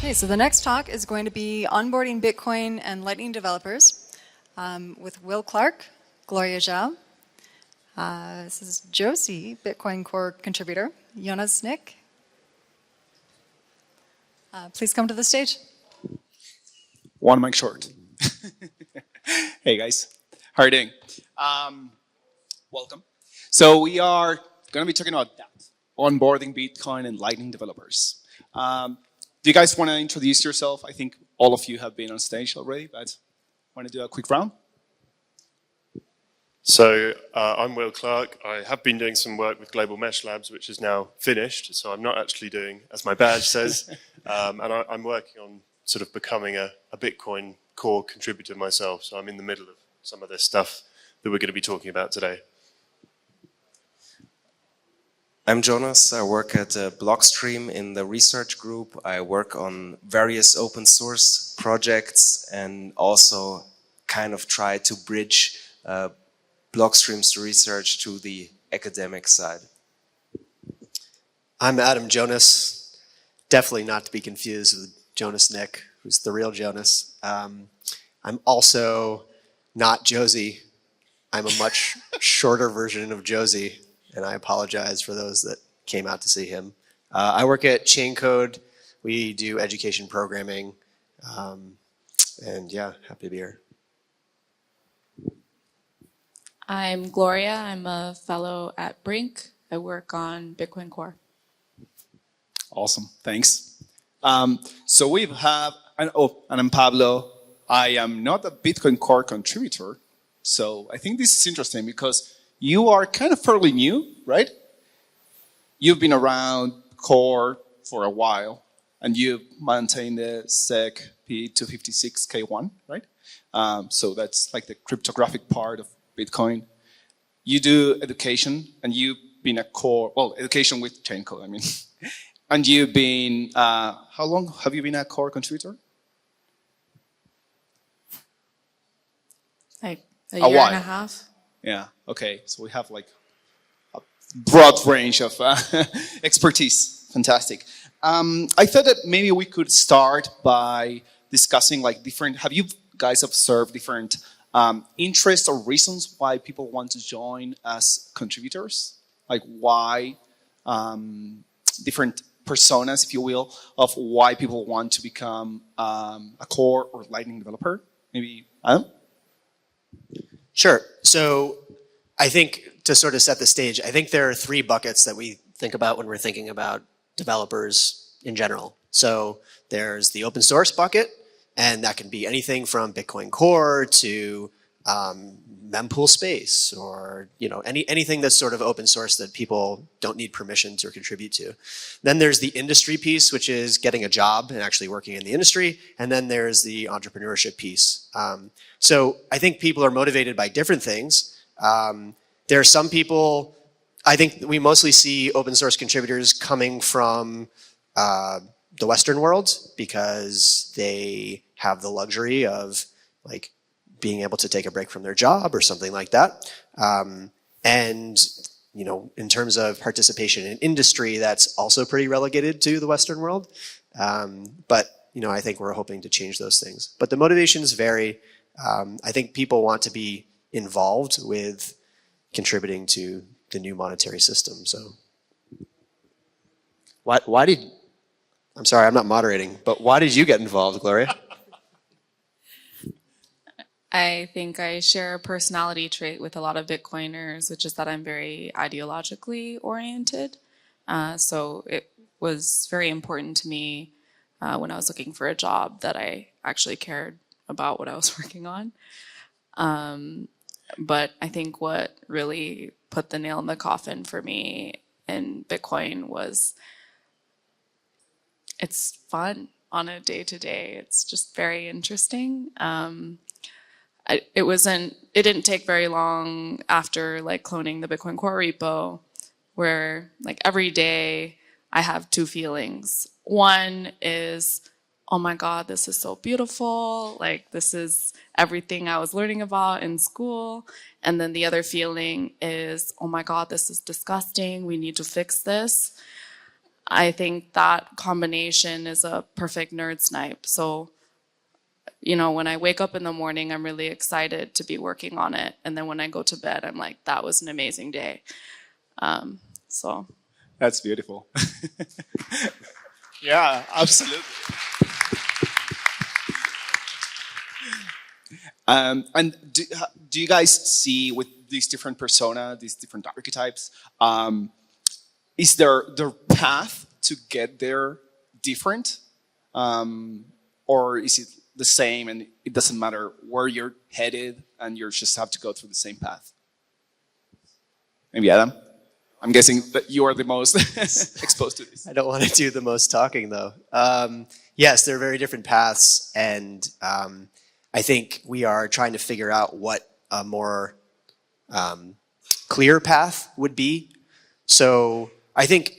Okay, so the next talk is going to be onboarding Bitcoin and Lightning developers with Will Clark, Gloria Zhao. This is Josie, Bitcoin Core contributor, Jonas Nick. Please come to the stage. One mic short. Hey guys, how are you doing? Welcome. So we are going to be talking about that, onboarding Bitcoin and Lightning developers. Do you guys want to introduce yourself? I think all of you have been on stage already, but want to do a quick round? So I'm Will Clark. I have been doing some work with Global Mesh Labs, which is now finished. So I'm not actually doing, as my badge says, and I'm working on sort of becoming a Bitcoin core contributor myself. So I'm in the middle of some of this stuff that we're going to be talking about today. I'm Jonas. I work at Blockstream in the research group. I work on various open source projects and also kind of try to bridge Blockstream's research to the academic side. I'm Adam Jonas, definitely not to be confused with Jonas Nick, who's the real Jonas. I'm also not Josie. I'm a much shorter version of Josie, and I apologize for those that came out to see him. I work at Chain Code. We do education programming, and yeah, happy to be here. I'm Gloria. I'm a fellow at Brink. I work on Bitcoin Core. Awesome, thanks. So we have, and I'm Pablo. I am not a Bitcoin Core contributor, so I think this is interesting because you are kind of fairly new, right? You've been around Core for a while, and you maintain the SEC P256K1, right? So that's like the cryptographic part of Bitcoin. You do education, and you've been a core, well, education with Chain Code, I mean. And you've been, how long have you been a core contributor? Like a year and a half. Yeah, okay. So we have like a broad range of expertise. Fantastic. I thought that maybe we could start by discussing like different, have you guys observed different interests or reasons why people want to join as contributors? Like why, different personas, if you will, of why people want to become a core or Lightning developer? Maybe, Adam? Sure. So I think to sort of set the stage, I think there are three buckets that we think about when we're thinking about developers in general. So there's the open source bucket, and that can be anything from Bitcoin Core to mempool space, or anything that's sort of open source that people don't need permission to contribute to. Then there's the industry piece, which is getting a job and actually working in the industry. And then there's the entrepreneurship piece. So I think people are motivated by different things. There are some people, I think we mostly see open source contributors coming from the Western world because they have the luxury of like being able to take a break from their job or something like that. And in terms of participation in industry, that's also pretty relegated to the Western world. But I think we're hoping to change those things. But the motivations vary. I think people want to be involved with contributing to the new monetary system. So I'm sorry, I'm not moderating, but why did you get involved, Gloria? I think I share a personality trait with a lot of Bitcoiners, which is that I'm very ideologically oriented. So it was very important to me when I was looking for a job that I actually cared about what I was working on. But I think what really put the nail in the coffin for me in Bitcoin was it's fun on a day-to-day. It's just very interesting. It didn't take very long after like cloning the Bitcoin Core repo, where like every day I have two feelings. One is, oh my God, this is so beautiful. Like this is everything I was learning about in school. And then the other feeling is, oh my God, this is disgusting. We need to fix this. I think that combination is a perfect nerd snipe. So, you know, when I wake up in the morning, I'm really excited to be working on it. And then when I go to bed, I'm like, that was an amazing day. So That's beautiful. Yeah, absolutely. And do you guys see with these different persona, these different archetypes, is their path to get there different? Or is it the same and it doesn't matter where you're headed and you just have to go through the same path? Maybe Adam? I'm guessing that you are the most exposed to this. I don't want to do the most talking though. Yes, there are very different paths, and I think we are trying to figure out what a more clear path would be. So I think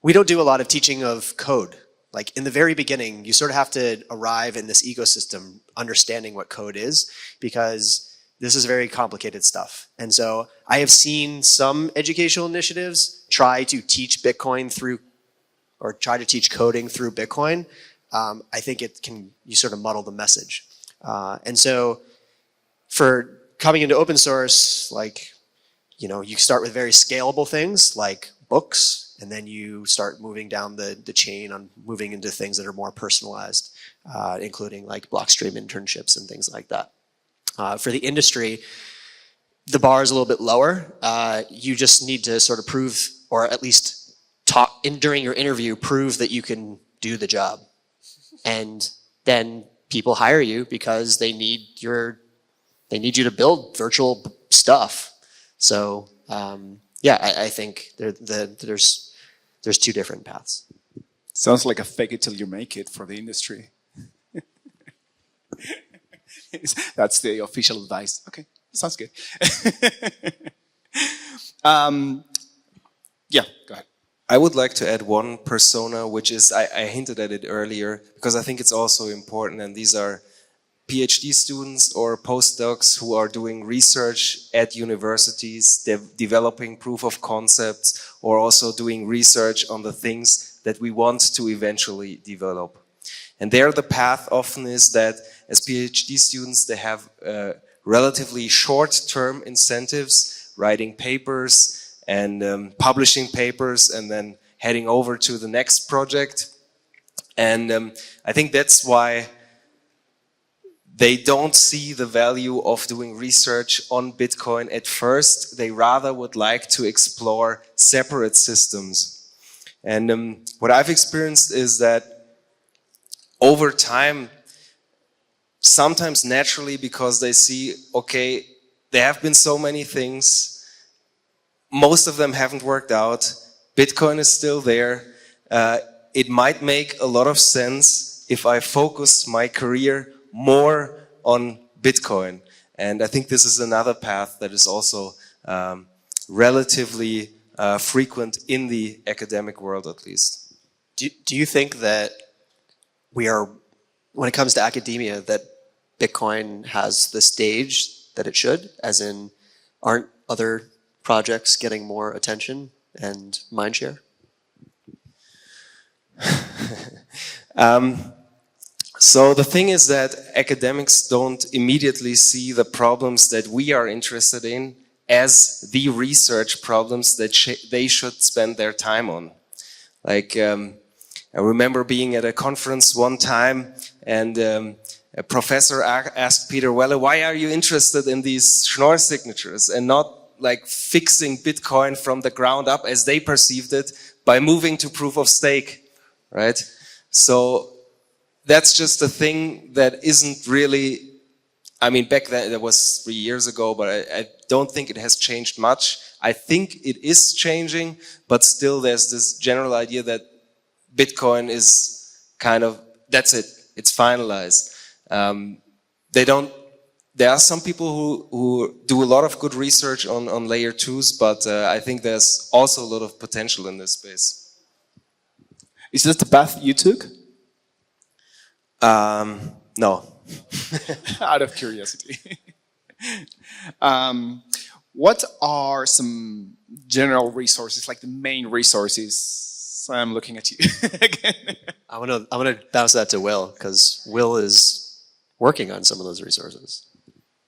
we don't do a lot of teaching of code. Like in the very beginning, you sort of have to arrive in this ecosystem understanding what code is, because this is very complicated stuff. And so I have seen some educational initiatives try to teach Bitcoin through, or try to teach coding through Bitcoin. I think you sort of muddle the message. And so for coming into open source, like, you know, you start with very scalable things like books, and then you start moving down the chain on moving into things that are more personalized, including like Blockstream internships and things like that. For the industry, the bar is a little bit lower. You just need to sort of prove, or at least during your interview, prove that you can do the job. And then people hire you because they need you to build virtual stuff. So yeah, I think there's two different paths. Sounds like a fake it till you make it for the industry. That's the official advice. Okay, sounds good. Yeah, go ahead. I would like to add one persona, which is, I hinted at it earlier, because I think it's also important, and these are PhD students or postdocs who are doing research at universities, developing proof of concepts, or also doing research on the things that we want to eventually develop. And there the path often is that as PhD students, they have relatively short-term incentives, writing papers and publishing papers and then heading over to the next project. And I think that's why they don't see the value of doing research on Bitcoin at first. They rather would like to explore separate systems. And what I've experienced is that over time, sometimes naturally, because they see, okay, there have been so many things, most of them haven't worked out, Bitcoin is still there, it might make a lot of sense if I focus my career more on Bitcoin. And I think this is another path that is also relatively frequent in the academic world, at least. Do you think that we are, when it comes to academia, that Bitcoin has the stage that it should? As in, aren't other projects getting more attention and mindshare? So the thing is that academics don't immediately see the problems that we are interested in as the research problems that they should spend their time on. Like, I remember being at a conference one time, and a professor asked Peter Weller, why are you interested in these Schnorr signatures and not like fixing Bitcoin from the ground up as they perceived it by moving to proof of stake, right? So that's just a thing that isn't really, I mean, back then, that was 3 years ago, but I don't think it has changed much. I think it is changing, but still there's this general idea that Bitcoin is kind of, that's it, it's finalized. There are some people who do a lot of good research on layer 2s, but I think there's also a lot of potential in this space. Is this the path you took? No. Out of curiosity. What are some general resources, like the main resources So I'm looking at you again. I'm gonna bounce that to Will, because Will is working on some of those resources.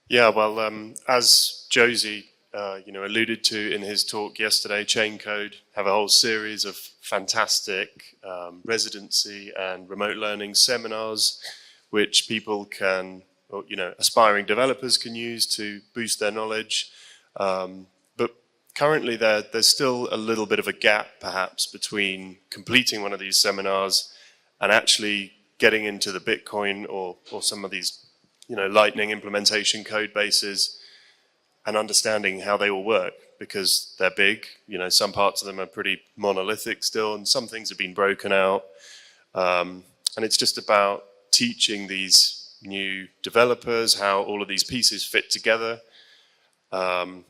Yeah, well, as Josie, alluded to in his talk yesterday, Chain Code have a whole series of fantastic residency and remote learning seminars, which people can, aspiring developers can use to boost their knowledge. But currently, there's still a little bit of a gap, perhaps, between completing one of these seminars and actually getting into the Bitcoin or some of these, Lightning implementation code bases and understanding how they all work, because they're big. Some parts of them are pretty monolithic still, and some things have been broken out. And it's just about teaching these new developers how all of these pieces fit together. And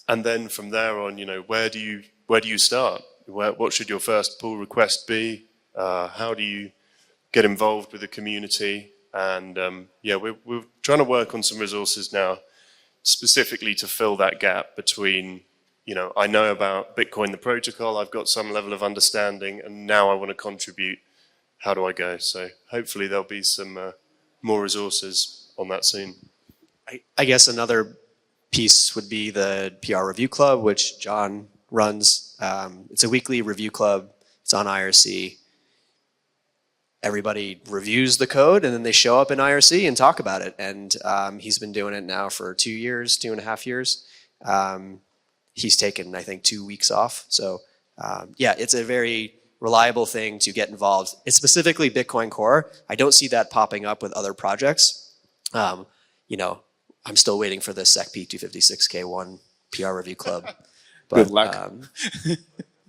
then from there on, where do you start? What should your first pull request be? How do you get involved with the community? And we're trying to work on some resources now, specifically to fill that gap between, I know about Bitcoin, the protocol, I've got some level of understanding, and now I want to contribute. How do I go? So hopefully there'll be some more resources on that scene. I guess another piece would be the PR Review Club, which John runs. It's a weekly review club. It's on IRC. Everybody reviews the code, and then they show up in IRC and talk about it. And he's been doing it now for 2.5 years. He's taken, I think, 2 weeks off. So it's a very reliable thing to get involved. It's specifically Bitcoin Core. I don't see that popping up with other projects. I'm still waiting for the SecP 256K1 PR Review Club. But, Good luck.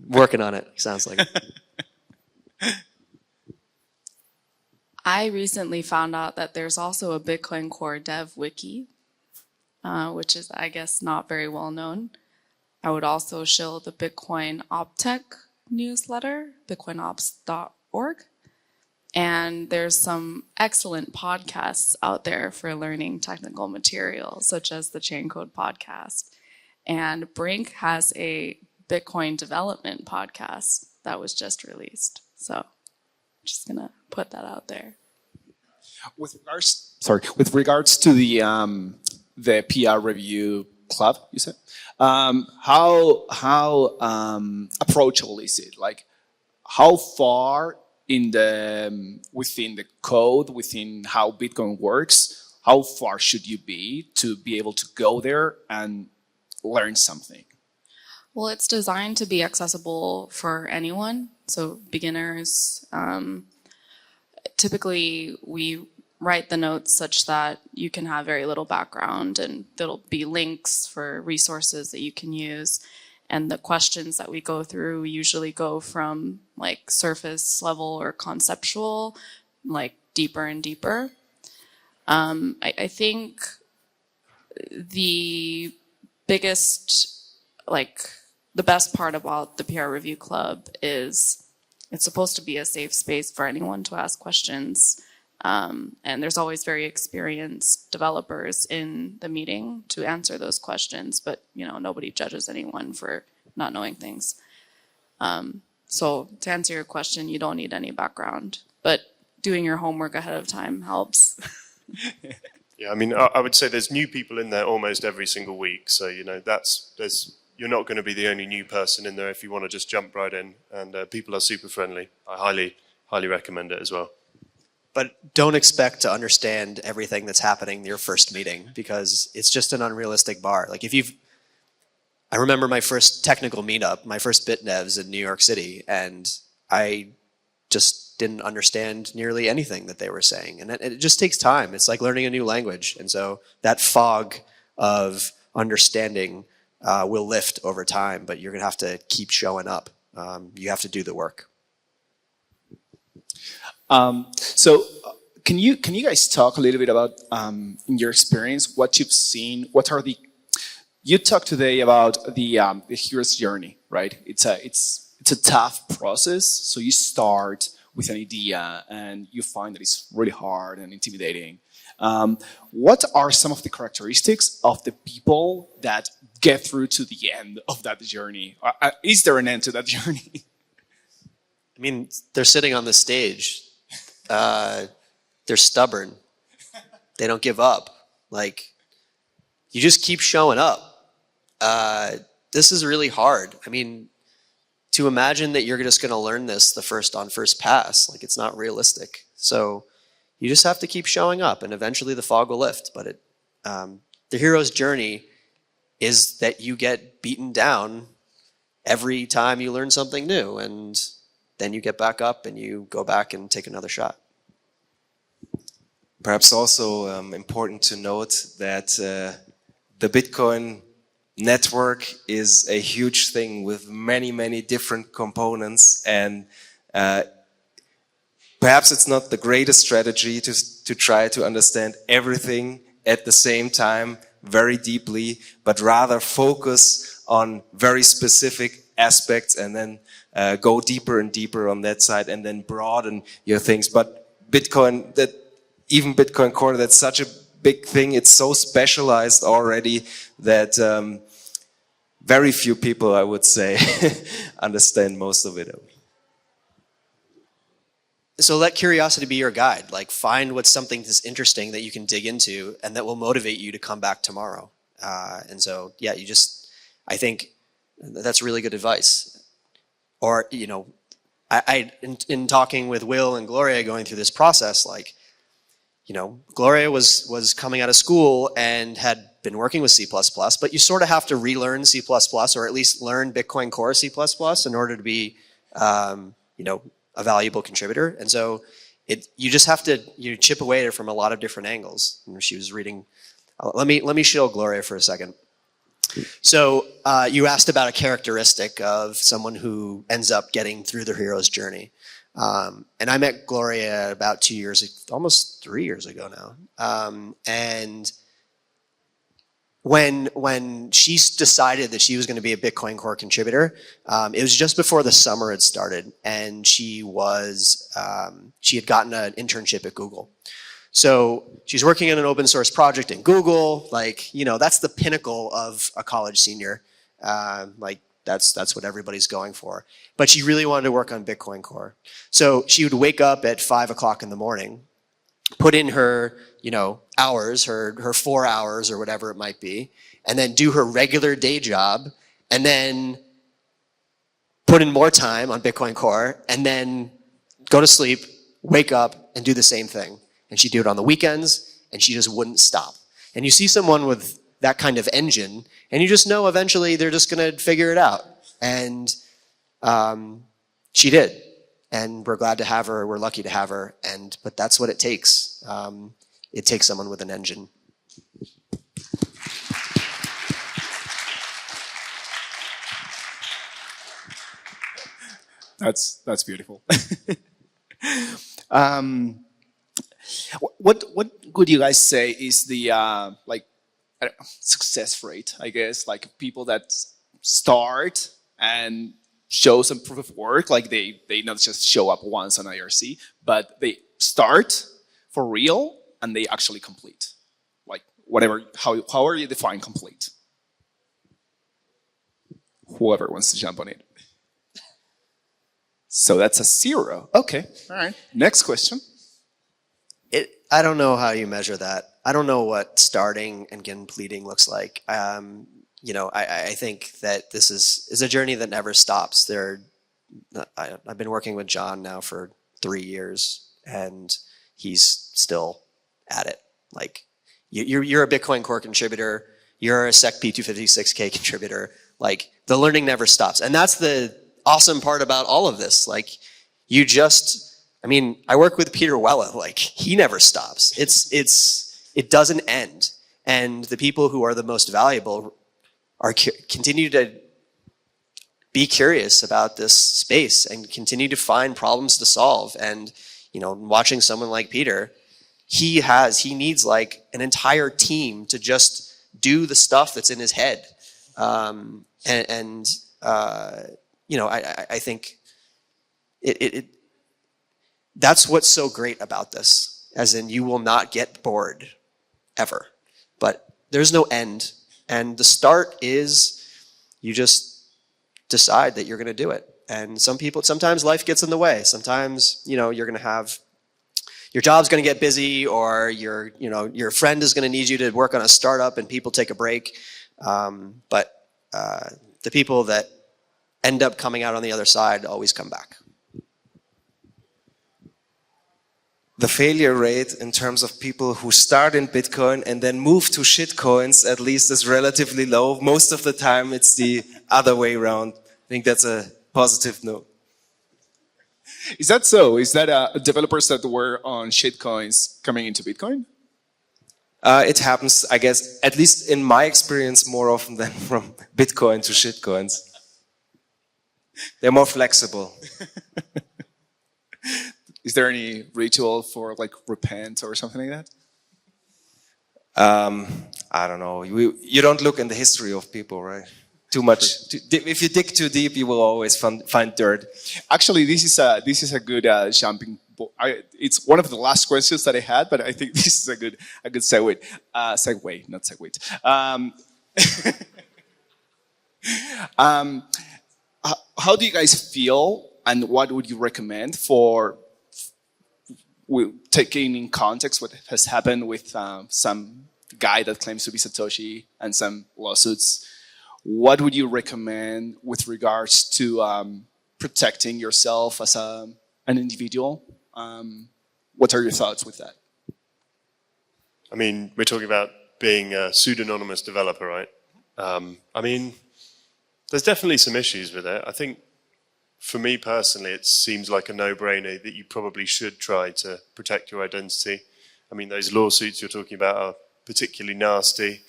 Working on it, sounds like it. I recently found out that there's also a Bitcoin Core dev wiki, which is, I guess, not very well known. I would also shill the Bitcoin OpTech newsletter, bitcoinops.org. And there's some excellent podcasts out there for learning technical material, such as the Chain Code podcast. And Brink has a Bitcoin development podcast that was just released. So just going to put that out there. With regards to the PR Review Club, you said, how approachable is it? Like, how far within the code, within how Bitcoin works, how far should you be to be able to go there and learn something? Well, it's designed to be accessible for anyone, so beginners. Typically, we write the notes such that you can have very little background, and there'll be links for resources that you can use. And the questions that we go through usually go from like surface level or conceptual, like deeper and deeper. I think the best part about the PR Review Club is it's supposed to be a safe space for anyone to ask questions. And there's always very experienced developers in the meeting to answer those questions, but nobody judges anyone for not knowing things. So to answer your question, you don't need any background, but doing your homework ahead of time helps. Yeah, I mean, I would say there's new people in there almost every single week. So, you're not going to be the only new person in there if you want to just jump right in. And people are super friendly. I highly, highly recommend it as well. But don't expect to understand everything that's happening in your first meeting, because it's just an unrealistic bar. Like I remember my first technical meetup, my first BitDevs in New York City, and I just didn't understand nearly anything that they were saying. And it just takes time. It's like learning a new language. And so that fog of understanding will lift over time, but you're going to have to keep showing up. You have to do the work. So can you guys talk a little bit about, in your experience, what you've seen? You talked today about the hero's journey, right? It's a tough process. So you start with an idea and you find that it's really hard and intimidating. What are some of the characteristics of the people that get through to the end of that journey? Is there an end to that journey? I mean, they're sitting on the stage. They're stubborn. They don't give up. Like, you just keep showing up. This is really hard. I mean, to imagine that you're just going to learn this the first pass, like, it's not realistic. So you just have to keep showing up, and eventually the fog will lift. But the hero's journey is that you get beaten down every time you learn something new, and then you get back up and you go back and take another shot. Perhaps also important to note that the Bitcoin network is a huge thing with many, many different components, and perhaps it's not the greatest strategy to try to understand everything at the same time very deeply, but rather focus on very specific aspects and then go deeper and deeper on that side and then broaden your things. But Bitcoin, even Bitcoin Core, that's such a big thing. It's so specialized already that very few people, I would say, understand most of it. So let curiosity be your guide. Like, find what's something that's interesting that you can dig into and that will motivate you to come back tomorrow. And so, yeah, I think that's really good advice. Or, you know, in talking with Will and Gloria going through this process, like, you know, Gloria was coming out of school and had been working with C++, but you sort of have to relearn C++, or at least learn Bitcoin Core C++ in order to be, you know, a valuable contributor. And so you just have to chip away at it from a lot of different angles. And she was reading. Let me show Gloria for a second. So you asked about a characteristic of someone who ends up getting through their hero's journey. And I met Gloria about 2 years, almost 3 years ago now. And when she decided that she was going to be a Bitcoin Core contributor, it was just before the summer had started, and she had gotten an internship at Google. So she's working on an open source project in Google. Like, you know, that's the pinnacle of a college senior. Like, that's what everybody's going for. But she really wanted to work on Bitcoin Core. So she would wake up at 5 o'clock in the morning, put in her, you know, hours, her 4 hours or whatever it might be, and then do her regular day job, and then put in more time on Bitcoin Core, and then go to sleep, wake up, and do the same thing. And she'd do it on the weekends, and she just wouldn't stop. And you see someone with that kind of engine, and you just know eventually they're just going to figure it out. And she did. And we're glad to have her. We're lucky to have her. But that's what it takes. It takes someone with an engine. That's beautiful. What would you guys say is the success rate? I guess, like, people that start and show some proof of work, like they not just show up once on IRC, but they start for real and they actually complete. Like, whatever, however you define complete. Whoever wants to jump on it. So that's a 0. Okay, all right. Next question. I don't know how you measure that. I don't know what starting and completing looks like. You know, I think that this is a journey that never stops. I've been working with John now for 3 years, and he's still at it. Like, you're a Bitcoin Core contributor, you're a SEC P256K contributor. Like, the learning never stops, and that's the awesome part about all of this. Like, I mean, I work with Peter Wella. Like, he never stops. It doesn't end, and the people who are the most valuable continue to be curious about this space and continue to find problems to solve. And, you know, watching someone like Peter, he needs like an entire team to just do the stuff that's in his head. You know, I think that's what's so great about this, as in, you will not get bored ever, but there's no end. And the start is, you just decide that you're going to do it. And sometimes life gets in the way. Sometimes, you're going to have, your job's going to get busy, or your friend is going to need you to work on a startup and people take a break. But the people that end up coming out on the other side always come back. The failure rate in terms of people who start in Bitcoin and then move to shitcoins at least is relatively low. Most of the time it's the other way around. I think that's a positive note. Is that so? Is that developers that were on shitcoins coming into Bitcoin? It happens, I guess, at least in my experience, more often than from Bitcoin to shitcoins. They're more flexible. Is there any ritual for like repent or something like that? I don't know. You don't look in the history of people, right? Too much. If you dig too deep, you will always find dirt. Actually, this is a good jumping. It's one of the last questions that I had, but I think this is a good segue. Segue, not segue. How do you guys feel, and what would you recommend for taking in context what has happened with some guy that claims to be Satoshi and some lawsuits? What would you recommend with regards to protecting yourself as an individual? What are your thoughts with that? I mean, we're talking about being a pseudonymous developer, right? I mean, there's definitely some issues with it. I think for me personally, it seems like a no-brainer that you probably should try to protect your identity. I mean, those lawsuits you're talking about are particularly nasty.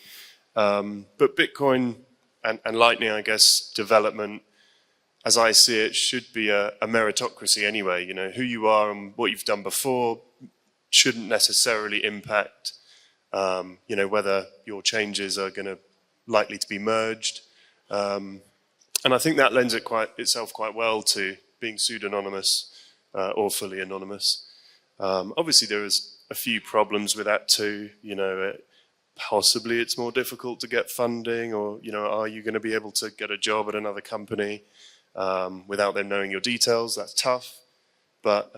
But Bitcoin and Lightning, I guess, development, as I see it, should be a meritocracy anyway. You know, who you are and what you've done before shouldn't necessarily impact, whether your changes are likely to be merged. And I think that lends itself quite well to being pseudonymous or fully anonymous. Obviously, there is a few problems with that too. Possibly it's more difficult to get funding, or are you going to be able to get a job at another company without them knowing your details? That's tough. But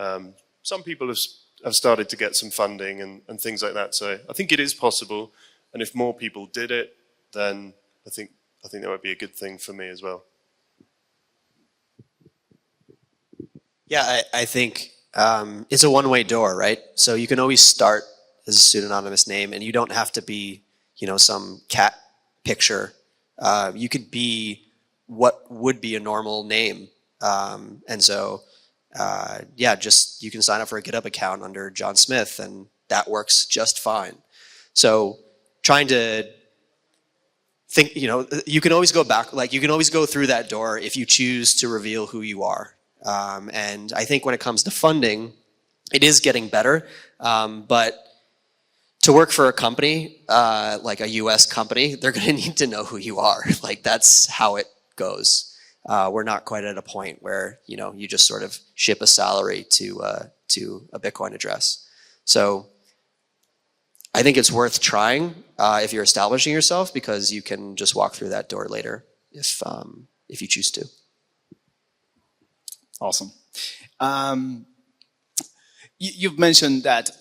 some people have started to get some funding and things like that. So I think it is possible, and if more people did it, then I think that would be a good thing for me as well. Yeah, I think it's a one-way door, right? So you can always start as a pseudonymous name, and you don't have to be, some cat picture. You could be what would be a normal name. And so, you can sign up for a GitHub account under John Smith, and that works just fine. So trying to think, you can always go back, you can always go through that door if you choose to reveal who you are. And I think when it comes to funding, it is getting better. But to work for a company, like a US company, they're going to need to know who you are. That's how it goes. We're not quite at a point where, you just sort of ship a salary to a Bitcoin address. So I think it's worth trying if you're establishing yourself, because you can just walk through that door later if you choose to. Awesome. You've mentioned that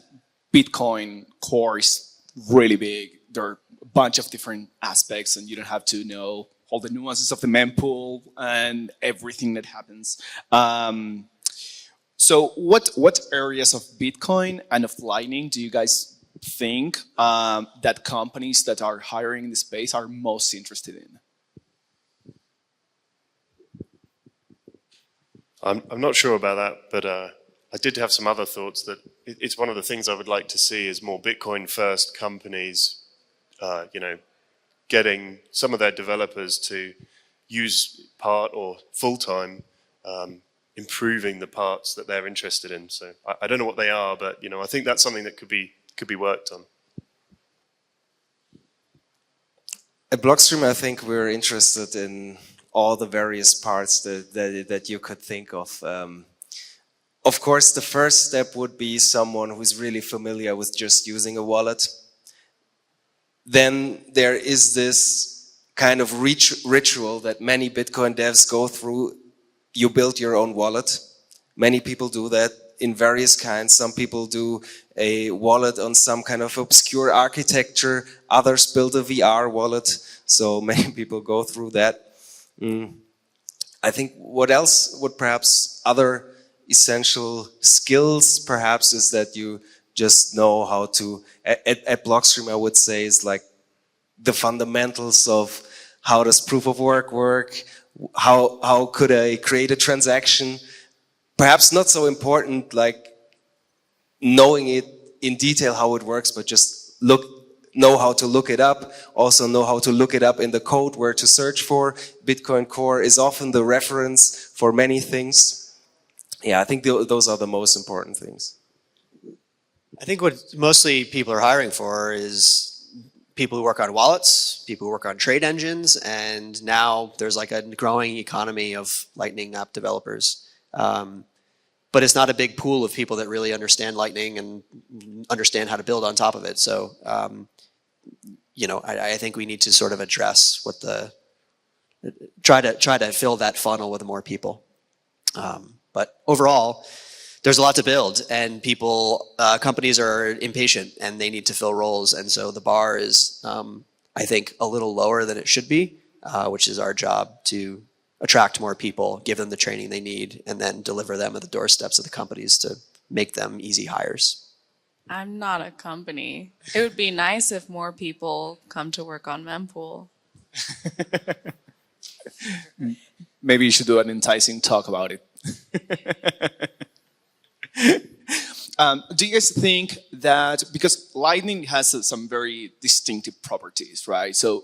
Bitcoin core is really big. There are a bunch of different aspects, and you don't have to know all the nuances of the mempool and everything that happens. So what areas of Bitcoin and of Lightning do you guys think that companies that are hiring in the space are most interested in? I'm not sure about that, but I did have some other thoughts that it's one of the things I would like to see is more Bitcoin first companies, getting some of their developers to use part or full-time, improving the parts that they're interested in. So I don't know what they are, but I think that's something that could be worked on. At Blockstream, I think we're interested in all the various parts that you could think of. Of course, the first step would be someone who's really familiar with just using a wallet. Then there is this kind of ritual that many Bitcoin devs go through you build your own wallet. Many people do that in various kinds. Some people do a wallet on some kind of obscure architecture. Others build a VR wallet. So many people go through that. I think what else would perhaps other essential skills perhaps is that you just know how to, at Blockstream I would say is like the fundamentals of how does proof of work, how could I create a transaction. Perhaps not so important like knowing it in detail how it works, but just know how to look it up, also know how to look it up in the code, where to search for. Bitcoin Core is often the reference for many things. Yeah, I think those are the most important things. I think what mostly people are hiring for is people who work on wallets, people who work on trade engines, and now there's like a growing economy of Lightning app developers. But it's not a big pool of people that really understand Lightning and understand how to build on top of it. So, you know, I think we need to sort of address what try to fill that funnel with more people. But overall, there's a lot to build, and companies are impatient and they need to fill roles. And so the bar is, I think, a little lower than it should be, which is our job to attract more people, give them the training they need, and then deliver them at the doorsteps of the companies to make them easy hires. I'm not a company. It would be nice if more people come to work on Mempool. Maybe you should do an enticing talk about it. Do you guys think that, because Lightning has some very distinctive properties, right? So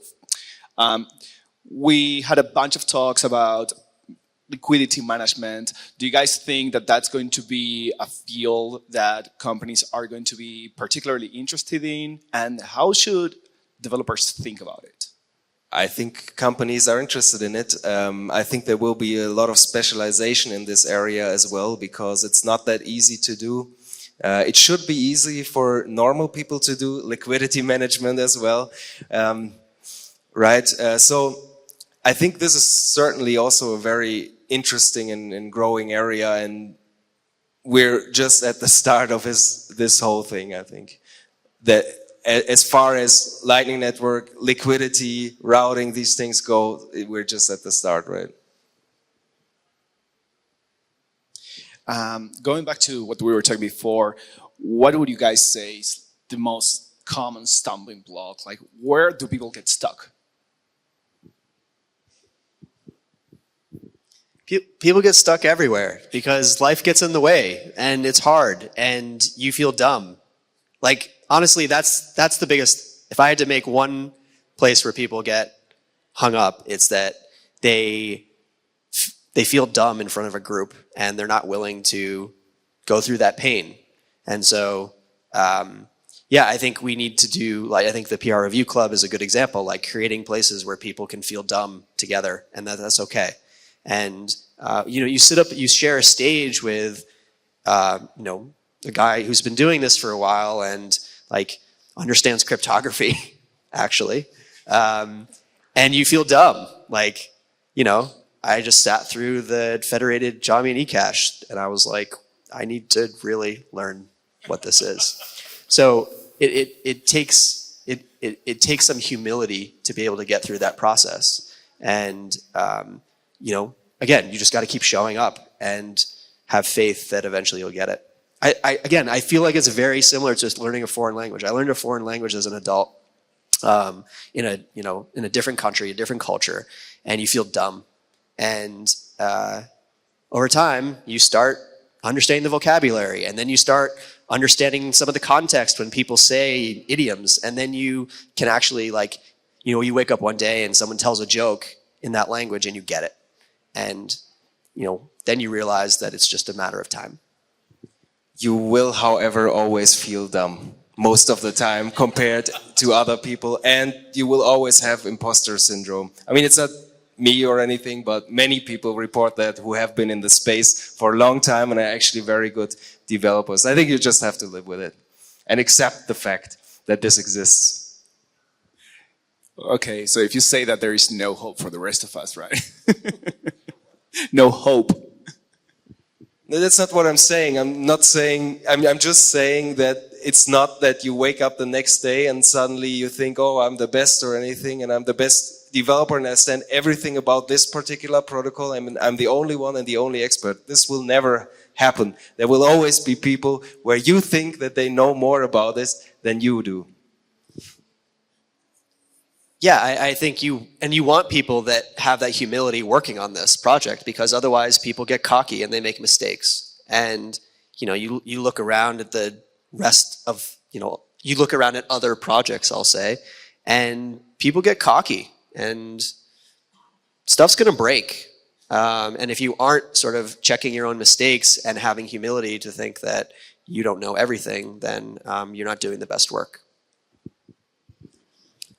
we had a bunch of talks about liquidity management. Do you guys think that that's going to be a field that companies are going to be particularly interested in? And how should developers think about it? I think companies are interested in it. I think there will be a lot of specialization in this area as well, because it's not that easy to do. It should be easy for normal people to do liquidity management as well, right? So I think this is certainly also a very interesting and growing area, and we're just at the start of this whole thing, I think. That as far as Lightning Network, liquidity, routing, these things go, we're just at the start, right? Going back to what we were talking before, what would you guys say is the most common stumbling block? Like, where do people get stuck? People get stuck everywhere because life gets in the way and it's hard and you feel dumb. Like, honestly, that's the biggest. If I had to make one place where people get hung up, it's that they feel dumb in front of a group and they're not willing to go through that pain. And so, yeah, I think we need to do, like, I think the PR Review Club is a good example, like creating places where people can feel dumb together, and that's okay. And, you know, you share a stage with, you know, a guy who's been doing this for a while and like understands cryptography, actually. And you feel dumb. Like, you know, I just sat through the federated Jami and eCash and I was like, I need to really learn what this is. So it takes some humility to be able to get through that process. And, you know, again, you just got to keep showing up and have faith that eventually you'll get it. Again, I feel like it's very similar to just learning a foreign language. I learned a foreign language as an adult, in a different country, a different culture, and you feel dumb. And over time, you start understanding the vocabulary, and then you start understanding some of the context when people say idioms, and then you can actually, like, you know, you wake up one day and someone tells a joke in that language and you get it. And, you know, then you realize that it's just a matter of time. You will, however, always feel dumb most of the time compared to other people, and you will always have imposter syndrome. I mean, it's not me or anything, but many people report that who have been in the space for a long time and are actually very good developers. I think you just have to live with it and accept the fact that this exists. Okay, so if you say that, there is no hope for the rest of us, right? no hope. No, that's not what I'm saying. I'm just saying that it's not that you wake up the next day and suddenly you think, oh, I'm the best or anything, and I'm the best developer and I understand everything about this particular protocol. I mean, I'm the only one and the only expert. This will never happen. There will always be people where you think that they know more about this than you do. Yeah, I think you want people that have that humility working on this project, because otherwise people get cocky and they make mistakes. And, you look around at the rest of, you look around at other projects, I'll say, and people get cocky and stuff's going to break. And if you aren't sort of checking your own mistakes and having humility to think that you don't know everything, then you're not doing the best work.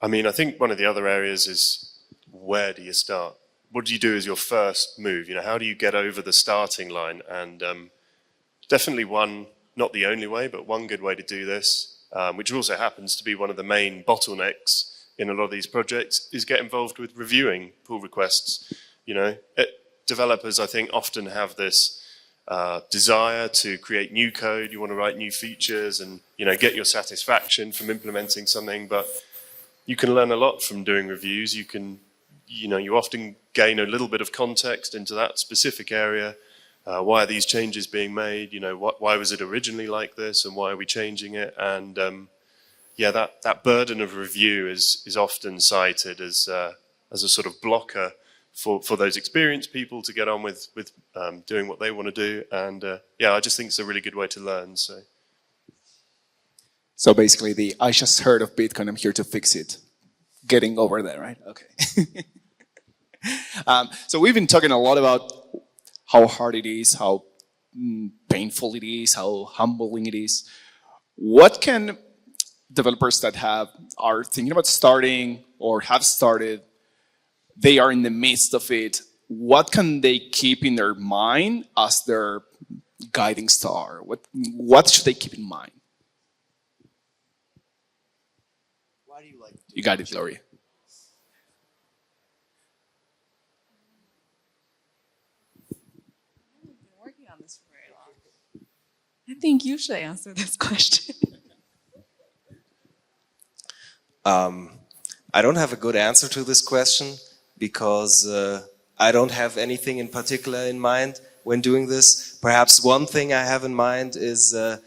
I mean, I think one of the other areas is, where do you start? What do you do as your first move? How do you get over the starting line? And definitely one, not the only way, but one good way to do this, which also happens to be one of the main bottlenecks in a lot of these projects, is get involved with reviewing pull requests. Developers, I think, often have this desire to create new code. You want to write new features and, get your satisfaction from implementing something, but you can learn a lot from doing reviews. You can, you often gain a little bit of context into that specific area. Why are these changes being made? Why was it originally like this, and why are we changing it? And yeah, that burden of review is often cited as a sort of blocker for those experienced people to get on with doing what they want to do. And yeah, I just think it's a really good way to learn. So basically, I just heard of Bitcoin, I'm here to fix it. Getting over there, right? Okay. So we've been talking a lot about how hard it is, how painful it is, how humbling it is. What can developers that are thinking about starting or have started, they are in the midst of it, what can they keep in their mind as their guiding star? What should they keep in mind? You got it, Gloria. I've been working on this for very long. I think you should answer this question. I don't have a good answer to this question because I don't have anything in particular in mind when doing this. Perhaps one thing I have in mind is the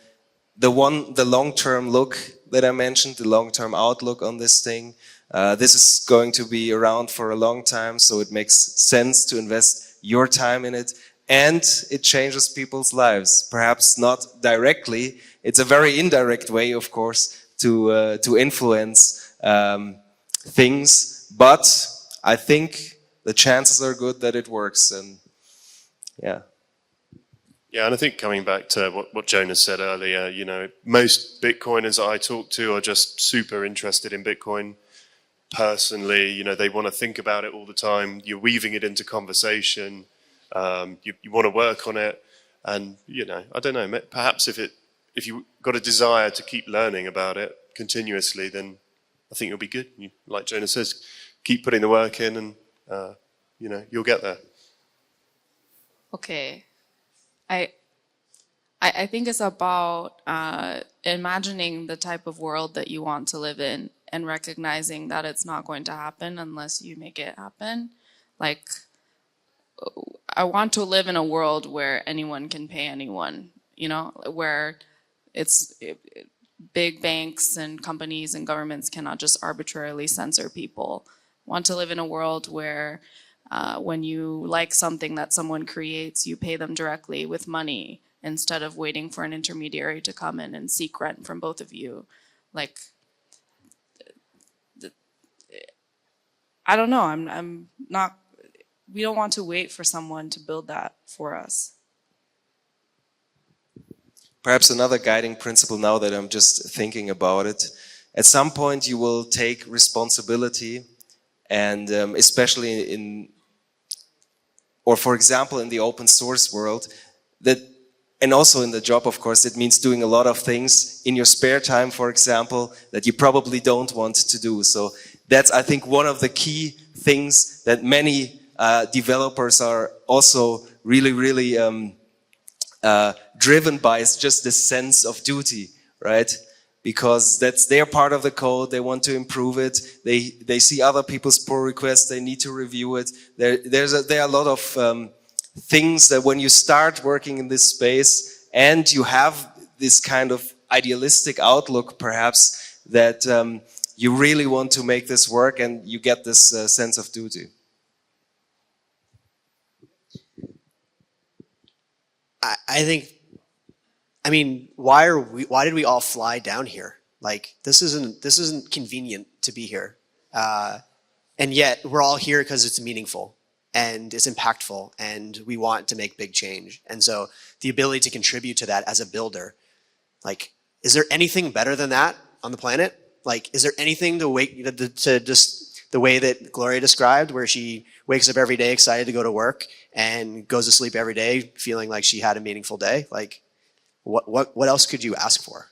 long-term look that I mentioned, the long-term outlook on this thing. This is going to be around for a long time, so it makes sense to invest your time in it, and it changes people's lives. Perhaps not directly. It's a very indirect way, of course, to influence things, but I think the chances are good that it works, and yeah. Yeah, and I think coming back to what Jonas said earlier, most Bitcoiners I talk to are just super interested in Bitcoin personally. They want to think about it all the time. You're weaving it into conversation. You want to work on it. And, I don't know, perhaps if you've got a desire to keep learning about it continuously, then I think you'll be good. Like Jonas says, keep putting the work in and, you'll get there. Okay. I think it's about imagining the type of world that you want to live in and recognizing that it's not going to happen unless you make it happen. Like, I want to live in a world where anyone can pay anyone, where big banks and companies and governments cannot just arbitrarily censor people. I want to live in a world where when you like something that someone creates, you pay them directly with money instead of waiting for an intermediary to come in and seek rent from both of you. Like, I don't know, I'm not, we don't want to wait for someone to build that for us. Perhaps another guiding principle now that I'm just thinking about it, at some point you will take responsibility, and especially or for example in the open source world, and also in the job, of course, it means doing a lot of things in your spare time, for example, that you probably don't want to do. So that's, I think, one of the key things that many developers are also really driven by just this sense of duty, right? Because that's their part of the code. They want to improve it. They see other people's pull requests. They need to review it. There are a lot of things that when you start working in this space and you have this kind of idealistic outlook, perhaps, that you really want to make this work and you get this sense of duty. I think, I mean, why did we all fly down here? Like, this isn't convenient to be here. And yet we're all here because it's meaningful and it's impactful and we want to make big change. And so the ability to contribute to that as a builder, like, is there anything better than that on the planet? Like, is there anything to just the way that Gloria described, where she wakes up every day excited to go to work and goes to sleep every day feeling like she had a meaningful day? Like, what else could you ask for?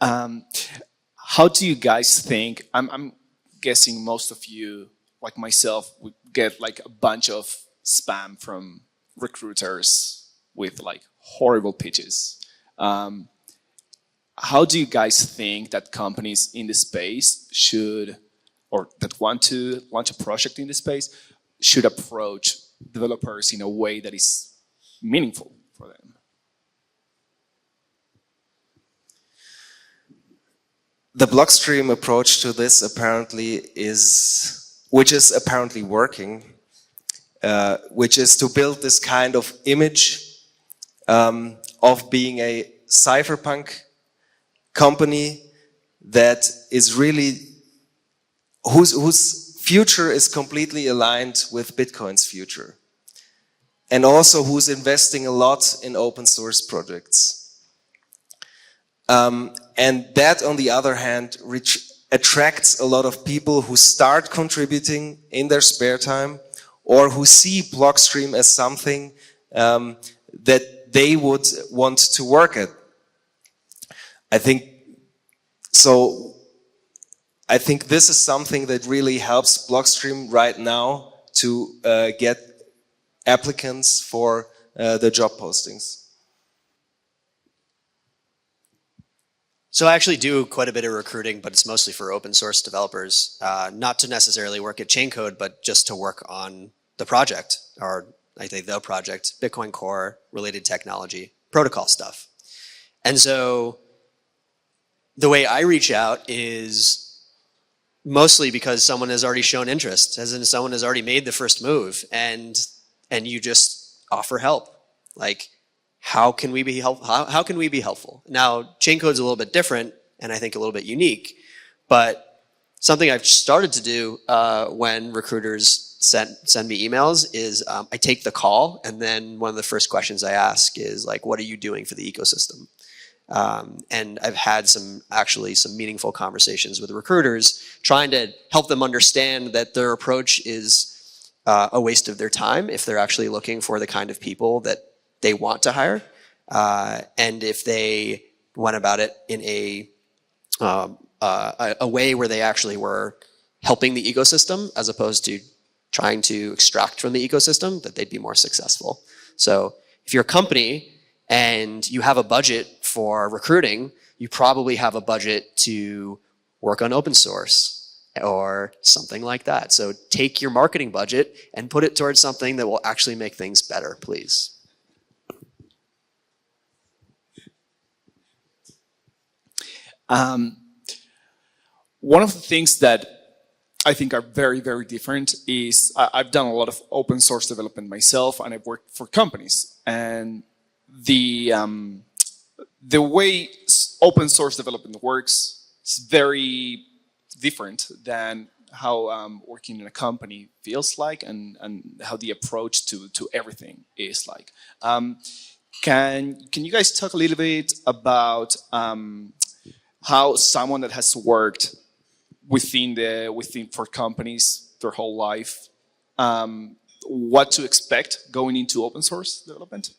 How do you guys think, I'm guessing most of you, like myself, would get like a bunch of spam from recruiters with like horrible pitches. How do you guys think that companies in the space should, or that want to launch a project in the space, should approach developers in a way that is meaningful for them? The Blockstream approach to this apparently which is apparently working, which is to build this kind of image of being a cypherpunk company that is really, whose future is completely aligned with Bitcoin's future. And also who's investing a lot in open source projects. And that, on the other hand, attracts a lot of people who start contributing in their spare time or who see Blockstream as something that they would want to work at. I think this is something that really helps Blockstream right now to get applicants for the job postings. So I actually do quite a bit of recruiting, but it's mostly for open source developers, not to necessarily work at Chaincode, but just to work on the project, or I think the project, Bitcoin Core, related technology, protocol stuff. And so the way I reach out is mostly because someone has already shown interest, as in someone has already made the first move, and you just offer help. Like, how can we be helpful? How can we be helpful? Now, Chaincode's a little bit different, and I think a little bit unique, but something I've started to do when recruiters send me emails is I take the call, and then one of the first questions I ask is like, what are you doing for the ecosystem? And I've had some meaningful conversations with recruiters, trying to help them understand that their approach is a waste of their time if they're actually looking for the kind of people that they want to hire, and if they went about it in a way where they actually were helping the ecosystem as opposed to trying to extract from the ecosystem, that they'd be more successful. So if you're a company and you have a budget for recruiting, you probably have a budget to work on open source or something like that. So take your marketing budget and put it towards something that will actually make things better, please. One of the things that I think are very, very different is I've done a lot of open source development myself, and I've worked for companies. And the way open source development works is very different than how working in a company feels like, and how the approach to everything is like. Can you guys talk a little bit about how someone that has worked for companies their whole life, what to expect going into open source development?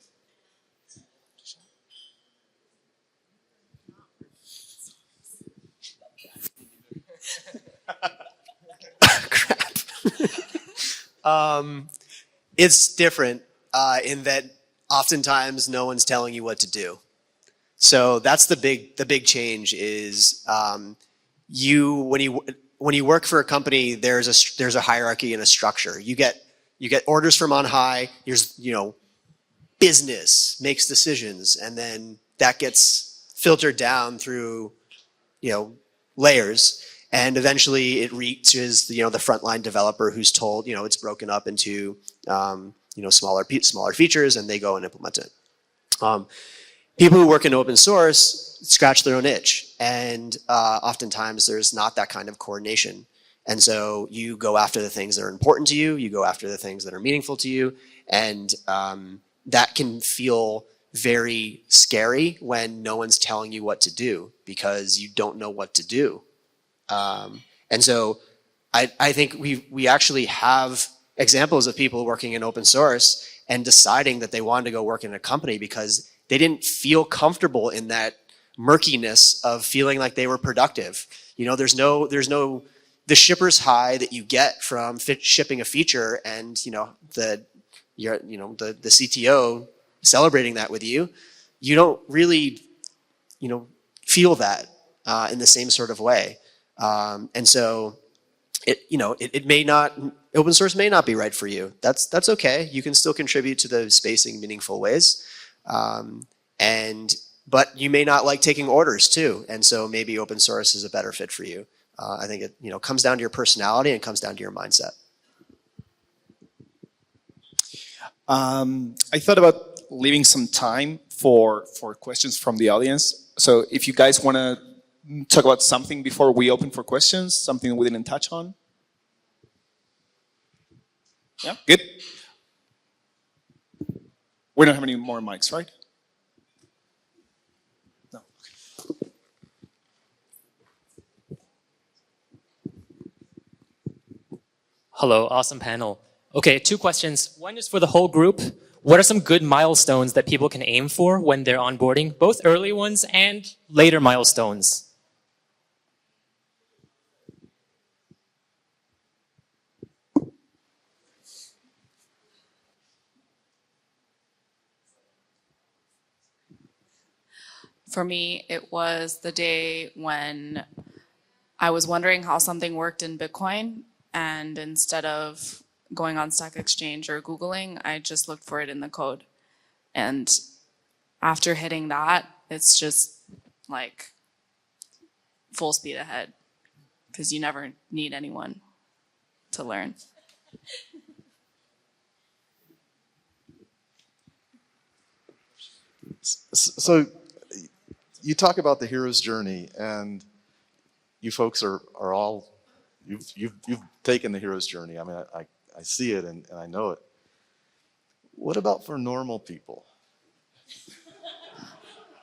It's different in that oftentimes no one's telling you what to do. So that's the big change is when you work for a company, there's a hierarchy and a structure. You get orders from on high. Here's business makes decisions, and then that gets filtered down through layers, and eventually it reaches the frontline developer who's told it's broken up into smaller features, and they go and implement it. People who work in open source scratch their own itch, and oftentimes there's not that kind of coordination. And so you go after the things that are important to you, you go after the things that are meaningful to you, and that can feel very scary when no one's telling you what to do because you don't know what to do. And so I think we actually have examples of people working in open source and deciding that they wanted to go work in a company because they didn't feel comfortable in that murkiness of feeling like they were productive. There's no the shipper's high that you get from shipping a feature and the CTO celebrating that with you. You don't really feel that in the same sort of way. And so it may not, open source may not be right for you. That's okay. You can still contribute to the space in meaningful ways. But you may not like taking orders too. And so maybe open source is a better fit for you. I think it comes down to your personality and comes down to your mindset. I thought about leaving some time for questions from the audience. So if you guys want to talk about something before we open for questions, something we didn't touch on. Yeah, good. We don't have any more mics, right? No. Hello, awesome panel. Okay, 2 questions. One is for the whole group. What are some good milestones that people can aim for when they're onboarding, both early ones and later milestones? For me, it was the day when I was wondering how something worked in Bitcoin, and instead of going on Stack Exchange or Googling, I just looked for it in the code. And after hitting that, it's just like full speed ahead, because you never need anyone to learn. So you talk about the hero's journey, and you folks are all, you've taken the hero's journey. I mean, I see it and I know it. What about for normal people?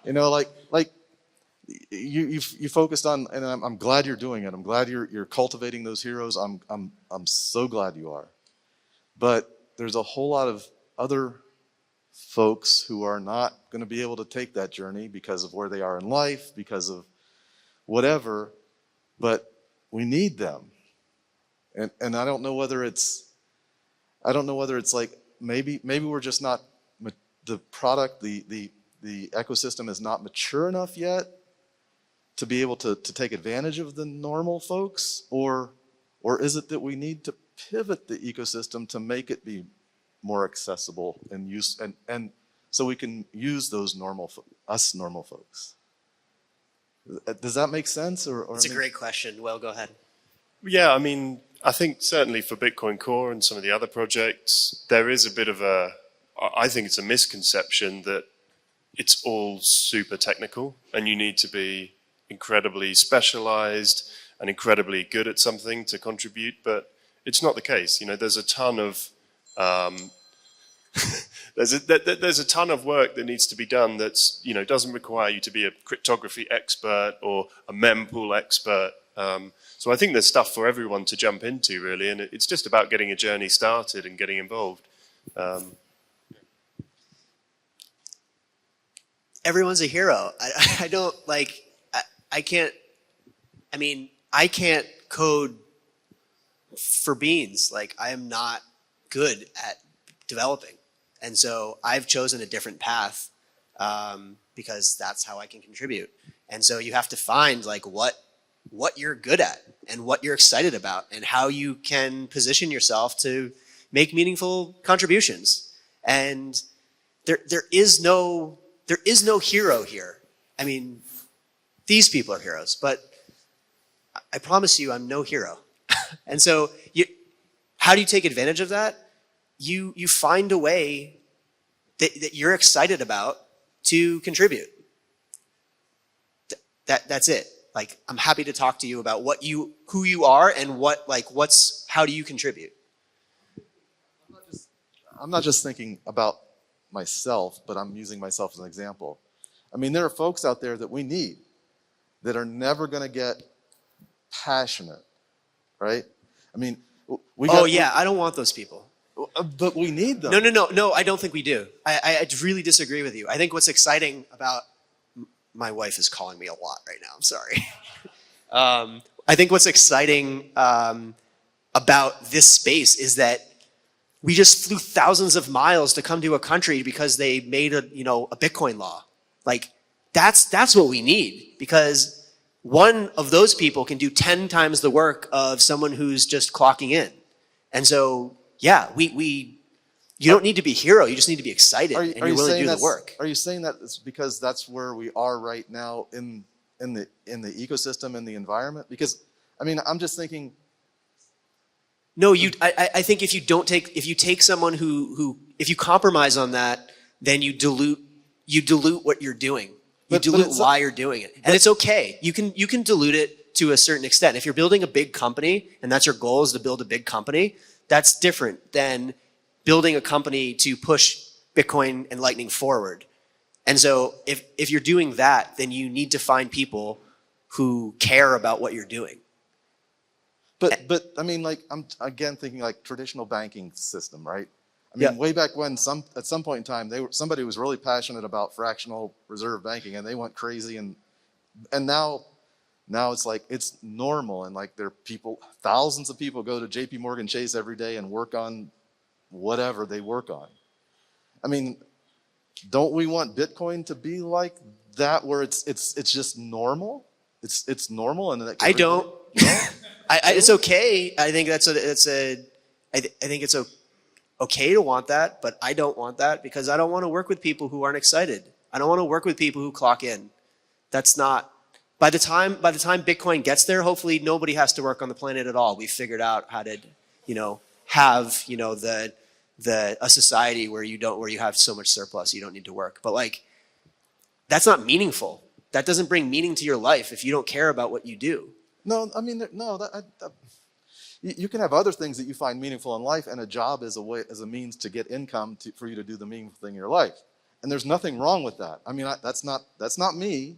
Like you focused on, and I'm glad you're doing it. I'm glad you're cultivating those heroes. I'm so glad you are. But there's a whole lot of other folks who are not going to be able to take that journey because of where they are in life, because of whatever, but we need them. And I don't know whether it's like maybe we're just not, the product, the ecosystem is not mature enough yet to be able to take advantage of the normal folks, or is it that we need to pivot the ecosystem to make it be more accessible and use, and so we can use those normal folks. Does that make sense? It's a great question. Well, go ahead. Yeah, I mean, I think certainly for Bitcoin Core and some of the other projects, there is a bit of I think it's a misconception that it's all super technical and you need to be incredibly specialized and incredibly good at something to contribute, but it's not the case. There's a ton of there's a ton of work that needs to be done that's doesn't require you to be a cryptography expert or a mempool expert. So I think there's stuff for everyone to jump into, really, and it's just about getting a journey started and getting involved. Everyone's a hero. I don't I can't code for beans, like I am not good at developing. And so I've chosen a different path because that's how I can contribute. And so you have to find like what you're good at and what you're excited about and how you can position yourself to make meaningful contributions. And there is no hero here. I mean, these people are heroes, but I promise you I'm no hero. And so how do you take advantage of that? You find a way that you're excited about to contribute. That's it. Like, I'm happy to talk to you about who you are and how do you contribute? I'm not just thinking about myself, but I'm using myself as an example. I mean, there are folks out there that we need that are never going to get passionate, right? I mean, I don't want those people. But we need them. No, I don't think we do. I really disagree with you. I think what's exciting about, my wife is calling me a lot right now, I'm sorry. I think what's exciting about this space is that we just flew thousands of miles to come to a country because they made a Bitcoin law. Like, that's what we need, because one of those people can do 10 times the work of someone who's just clocking in. And so, yeah, you don't need to be a hero, you just need to be excited and you're willing to do the work. Are you saying that it's because that's where we are right now in the ecosystem, in the environment? Because, I mean, I'm just thinking. No, I think if you take someone if you compromise on that, then you dilute what you're doing. You dilute why you're doing it. And it's okay. You can dilute it to a certain extent. If you're building a big company and that's your goal, is to build a big company, that's different than building a company to push Bitcoin and Lightning forward. And so if you're doing that, then you need to find people who care about what you're doing. But I mean, like, I'm again thinking like traditional banking system, right? I mean, way back when, at some point in time, somebody was really passionate about fractional reserve banking, and they went crazy, and now it's like it's normal, and like thousands of people go to J.P. Morgan Chase every day and work on whatever they work on. I mean, don't we want Bitcoin to be like that, where it's just normal? It's normal, and I don't. It's okay. I think I think it's okay to want that, but I don't want that, because I don't want to work with people who aren't excited. I don't want to work with people who clock in. That's not. By the time Bitcoin gets there, hopefully nobody has to work on the planet at all. We've figured out how to, have a society where you have so much surplus you don't need to work. But like, that's not meaningful. That doesn't bring meaning to your life if you don't care about what you do. No, I mean, you can have other things that you find meaningful in life, and a job is a means to get income for you to do the meaningful thing in your life. And there's nothing wrong with that. I mean, that's not me,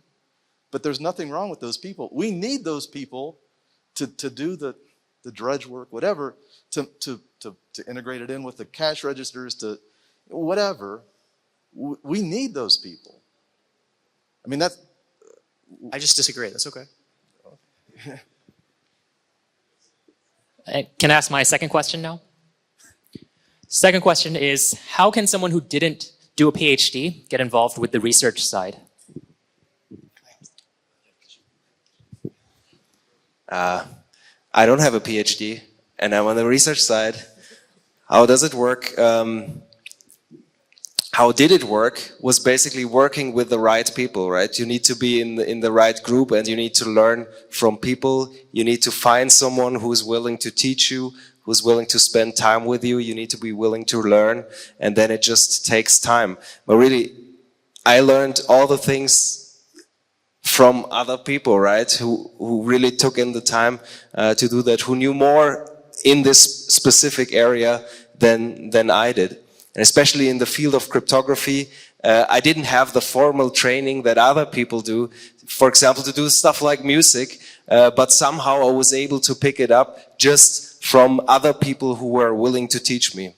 but there's nothing wrong with those people. We need those people to do the drudge work, whatever, to integrate it in with the cash registers, to whatever. We need those people. I mean, I just disagree. That's okay. Can I ask my second question now? Second question is, how can someone who didn't do a PhD get involved with the research side? I don't have a PhD, and I'm on the research side. How does it work? How did it work was basically working with the right people, right? You need to be in the right group, and you need to learn from people. You need to find someone who's willing to teach you, who's willing to spend time with you. You need to be willing to learn, and then it just takes time. But really, I learned all the things from other people, right? Who really took in the time to do that, who knew more in this specific area than I did. And especially in the field of cryptography, I didn't have the formal training that other people do, for example, to do stuff like music, but somehow I was able to pick it up just from other people who were willing to teach me.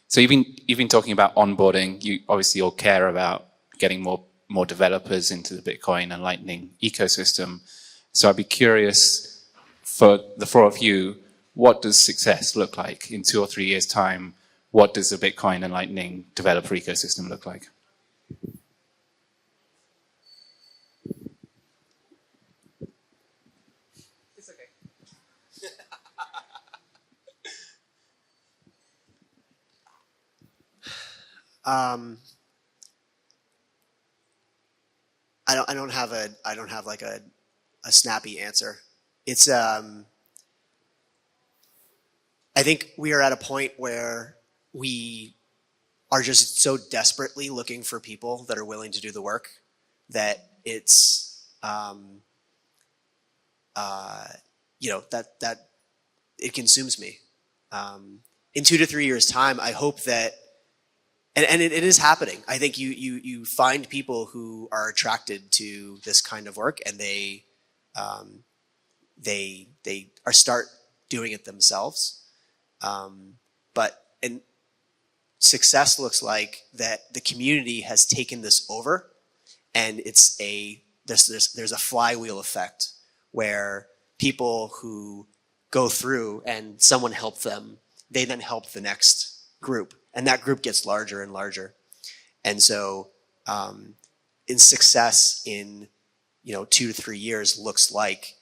So you've been talking about onboarding. You obviously all care about getting more more developers into the Bitcoin and Lightning ecosystem. So I'd be curious, for the four of you, what does success look like in 2 or 3 years' time? What does the Bitcoin and Lightning developer ecosystem look like? It's okay. I don't have like a snappy answer. It's I think we are at a point where we are just so desperately looking for people that are willing to do the work that it's that it consumes me. In 2 to 3 years' time, I hope that, and it is happening. I think you find people who are attracted to this kind of work, and they are start doing it themselves. And success looks like that the community has taken this over, and there's a flywheel effect where people who go through and someone helped them, they then help the next group, and that group gets larger and larger. And so in success in 2 to 3 years looks like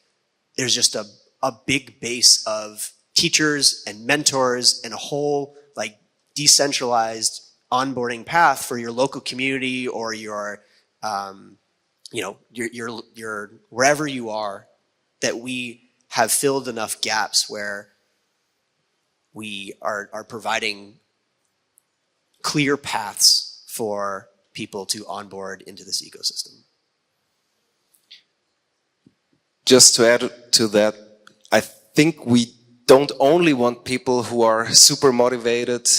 there's just a big base of teachers and mentors and a whole like decentralized onboarding path for your local community or your wherever you are, that we have filled enough gaps where we are providing clear paths for people to onboard into this ecosystem. Just to add to that, I think we don't only want people who are super motivated,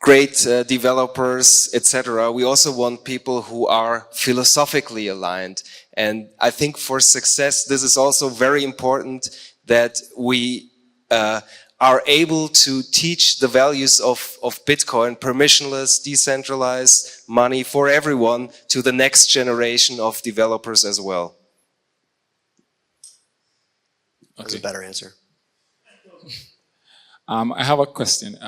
great developers, etc. We also want people who are philosophically aligned. And I think for success, this is also very important that we are able to teach the values of Bitcoin, permissionless, decentralized money for everyone, to the next generation of developers as well. That's a better answer. I have a question.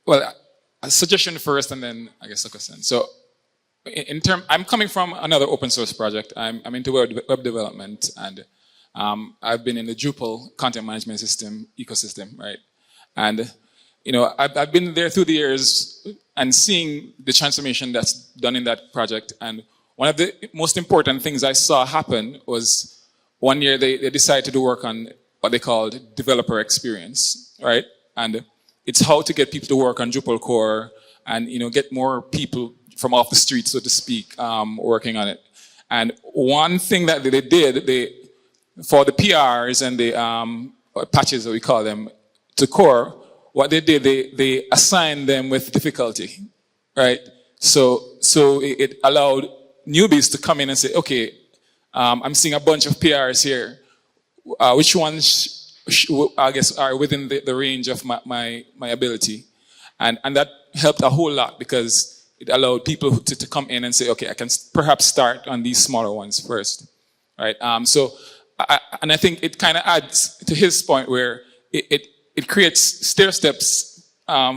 Well, a suggestion first, and then I guess a question. So, I'm coming from another open source project. I'm into web development, and I've been in the Drupal content management system ecosystem, right? And I've been there through the years and seeing the transformation that's done in that project. And one of the most important things I saw happen was one year they decided to work on what they called developer experience, right? And it's how to get people to work on Drupal core and get more people from off the street, so to speak, working on it. And one thing that they did, for the PRs and the patches, that we call them, to core, what they did, they assigned them with difficulty, right? So it allowed newbies to come in and say, okay, I'm seeing a bunch of PRs here. Which ones, I guess, are within the range of my ability? And that helped a whole lot because it allowed people to come in and say, okay, I can perhaps start on these smaller ones first, right? And I think it kind of adds to his point where it creates stair steps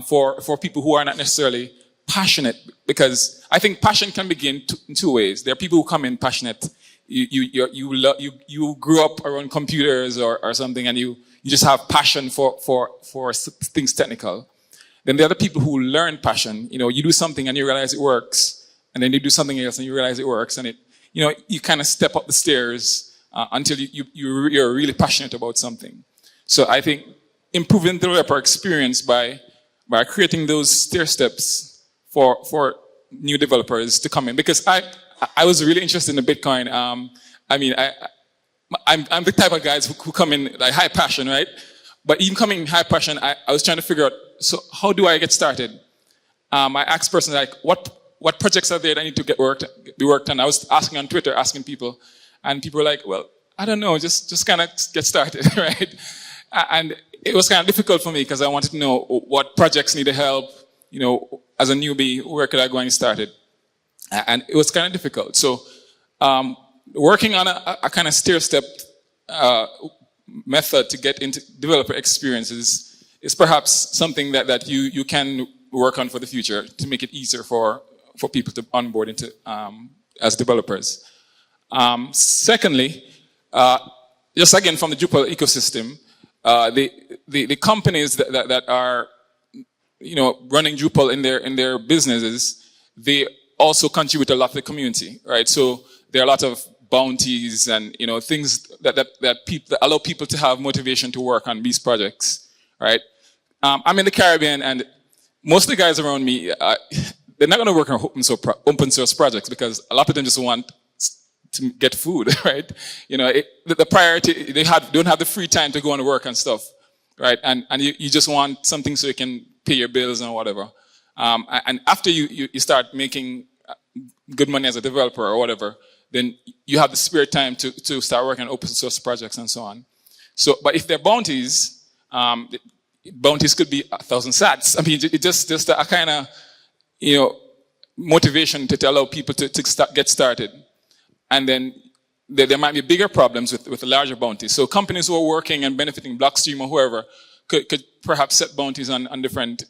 for people who are not necessarily passionate, because I think passion can begin in two ways. There are people who come in passionate. You grew up around computers or something, and you just have passion for things technical. Then there are the people who learn passion. You do something and you realize it works, and then you do something else and you realize it works, and you kind of step up the stairs until you're really passionate about something. So I think improving the developer experience by creating those stair steps for new developers to come in, because I was really interested in the Bitcoin. I'm the type of guys who come in like high passion, right? But even coming in high passion, I was trying to figure out, so how do I get started? I asked persons like, what projects are there that need to be worked on? I was asking on Twitter, asking people, and people were like, well, I don't know, just kind of get started, right? And it was kind of difficult for me because I wanted to know what projects needed help, as a newbie, where could I go and start it? And it was kind of difficult. So working on a kind of stair-step method to get into developer experiences is perhaps something that you can work on for the future to make it easier for people to onboard into as developers. Secondly, just again from the Drupal ecosystem, the companies that are running Drupal in their businesses, they also contribute a lot to the community, right? So there are a lot of bounties and things that allow people to have motivation to work on these projects, right? I'm in the Caribbean, and most of the guys around me, they're not going to work on open source projects because a lot of them just want to get food, right? The priority, they don't have the free time to go and work and stuff, right? And you just want something so you can pay your bills and whatever. And after you start making good money as a developer or whatever, then you have the spare time to start working on open source projects and so on. So, but if they're bounties, bounties could be 1,000 sats. I mean, it's just a kind of, motivation to allow people to get started. And then there might be bigger problems with larger bounties. So companies who are working and benefiting Blockstream or whoever could perhaps set bounties on different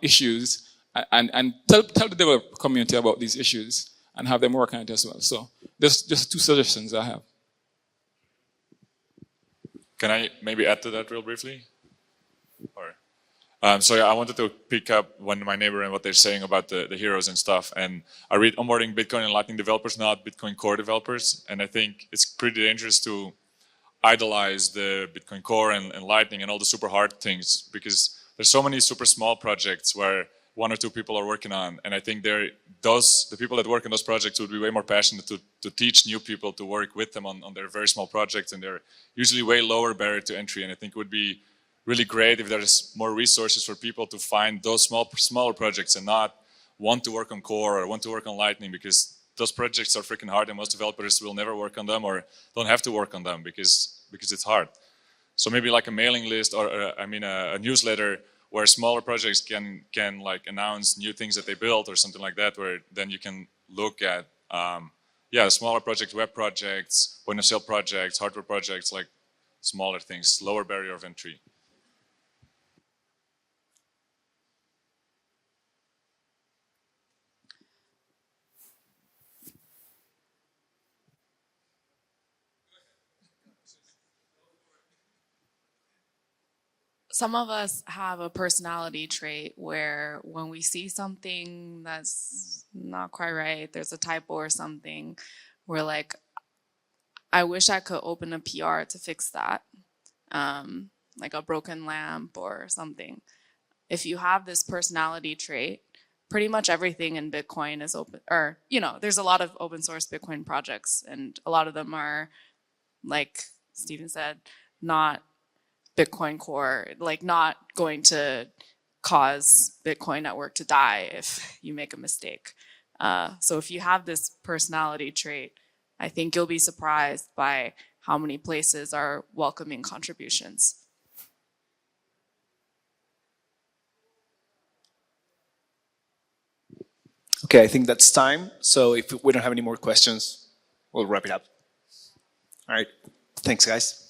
issues and tell the developer community about these issues and have them work on it as well. So there's just 2 suggestions I have. Can I maybe add to that real briefly? Or, so yeah, I wanted to pick up my neighbor and what they're saying about the heroes and stuff. And I read onboarding Bitcoin and Lightning developers, not Bitcoin Core developers. And I think it's pretty dangerous to idolize the Bitcoin Core and Lightning and all the super hard things, because there's so many super small projects where 1 or 2 people are working on. And I think the people that work on those projects would be way more passionate to teach new people to work with them on their very small projects. And they're usually way lower barrier to entry. And I think it would be really great if there's more resources for people to find those smaller projects and not want to work on Core or want to work on Lightning, because those projects are freaking hard and most developers will never work on them or don't have to work on them because it's hard. So maybe like a mailing list or a newsletter where smaller projects can like announce new things that they built or something like that, where then you can look at smaller projects, web projects, point of sale projects, hardware projects, like smaller things, lower barrier of entry. Some of us have a personality trait where when we see something that's not quite right, there's a typo or something, we're like, I wish I could open a PR to fix that, like a broken lamp or something. If you have this personality trait, pretty much everything in Bitcoin is open, or, there's a lot of open source Bitcoin projects, and a lot of them are, like Stephen said, not Bitcoin Core, like not going to cause Bitcoin network to die if you make a mistake. So if you have this personality trait, I think you'll be surprised by how many places are welcoming contributions. Okay, I think that's time. So if we don't have any more questions, we'll wrap it up. All right. Thanks, guys.